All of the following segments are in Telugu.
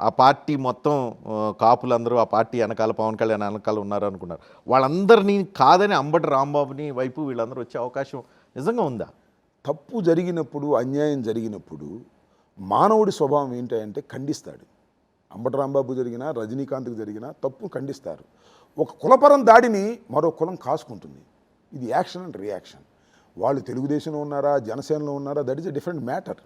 ఆ పార్టీ మొత్తం కాపులందరూ ఆ పార్టీ వెనకాల పవన్ కళ్యాణ్ వెనకాల ఉన్నారు అనుకున్నారు. వాళ్ళందరినీ కాదని అంబటి రాంబాబుని వైపు వీళ్ళందరూ వచ్చే అవకాశం నిజంగా ఉందా? తప్పు జరిగినప్పుడు, అన్యాయం జరిగినప్పుడు మానవుడి స్వభావం ఏంటంటే ఖండిస్తాడు. అంబటి రాంబాబు జరిగినా, రజనీకాంత్కి జరిగినా తప్పు ఖండిస్తారు. ఒక కులపరం దాడిని మరో కులం కాసుకుంటుంది. ఇది యాక్షన్ అండ్ రియాక్షన్. వాళ్ళు తెలుగుదేశంలో ఉన్నారా, జనసేనలో ఉన్నారా, that is a different matter.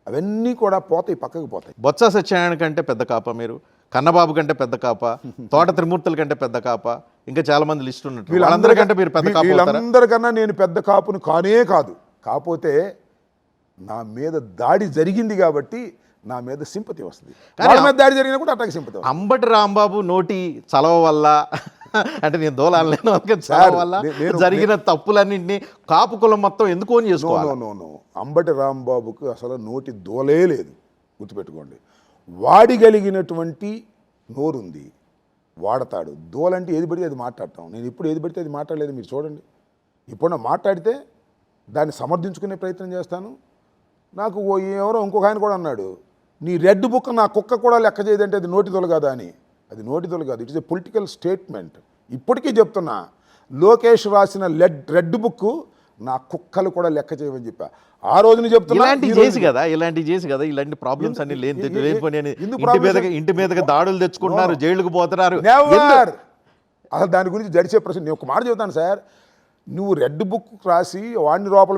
అవన్నీ కూడా పోతాయి, పక్కకు పోతాయి. బొత్స సత్యనారాయణ కంటే పెద్ద కాప మీరు, కన్నబాబు కంటే పెద్ద కాప, తోట త్రిమూర్తుల కంటే పెద్ద కాప, ఇంకా చాలా మంది లిస్ట్ ఉన్నట్టు. వీళ్ళందరికంటే మీరు పెద్ద కాప? వీళ్ళందరికన్నా నేను పెద్ద కాపును కానే కాదు. కాకపోతే నా మీద దాడి జరిగింది కాబట్టి నా మీద సింపతి వస్తుంది. వాళ్ళ మీద దాడి జరిగినా కూడా అట్టాగే సింపతి వస్తుంది. అంబటి రాంబాబు నోటి చలవ వల్ల అంటే నేను దోలాలను చలవ వల్ల జరిగిన తప్పులన్నింటినీ కాపు కులం మొత్తం ఎందుకు అని చేసుకోవాలి? నో అంబటి రాంబాబుకు అసలు నోటి దోలే లేదు, గుర్తుపెట్టుకోండి. వాడిగలిగినటువంటి నోరుంది, వాడతాడు. దోలంటే ఏది పడితే అది మాట్లాడతాం. నేను ఇప్పుడు ఏది పడితే అది మాట్లాడలేదు, మీరు చూడండి. ఇప్పుడు నా మాట్లాడితే దాన్ని సమర్థించుకునే ప్రయత్నం చేస్తాను. నాకు ఎవరో ఇంకొక ఆయన కూడా అన్నాడు, నీ రెడ్ బుక్ నా కుక్క కూడా లెక్క చేయదంటే అది నోటి దొల కాదా అని. అది నోటి దొల కాదు, it is a political statement. ఇప్పటికీ చెప్తున్నా, లోకేష్ రాసిన రెడ్ బుక్ నా కుక్కలు కూడా లెక్క చేయమని చెప్పా. ఆ రోజుని చెప్తున్నా. ఇలాంటి ప్రాబ్లమ్స్ అన్ని ఇంటి మీదకి దాడులు తెచ్చుకుంటున్నారు, జైలుకు పోతున్నారు. అసలు దాని గురించి జడిచే ప్రశ్న. నేను ఒక మాట చెబుతాను సార్, నువ్వు రెడ్ బుక్ రాసి వాడిని లోపల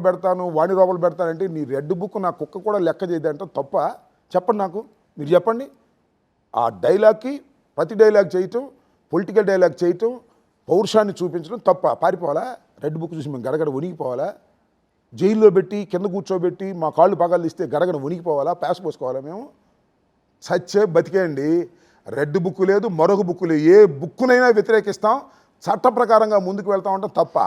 పెడతానంటే నీ రెడ్ బుక్ నా కుక్క కూడా లెక్క చేయదంటే తప్ప? చెప్పండి, నాకు మీరు చెప్పండి. ఆ డైలాగ్కి ప్రతి డైలాగ్ చేయటం, పొలిటికల్ డైలాగ్ చేయటం, పౌరుషాన్ని చూపించడం తప్ప? పారిపోవాలా? రెడ్ బుక్ చూసి మేము గడగడ వణిగిపోవాలా? జైల్లో పెట్టి కింద కూర్చోబెట్టి మా కాళ్ళు పగాలు ఇస్తే గడగడ వణిగిపోవాలా? ప్యాస్ పోసుకోవాలా? మేము సచ్చే బతికేయండి. రెడ్ బుక్ లేదు, మరొక బుక్ లేదు. ఏ బుక్కునైనా వ్యతిరేకిస్తాం, చట్ట ప్రకారంగా ముందుకు వెళ్తా ఉంటాం తప్ప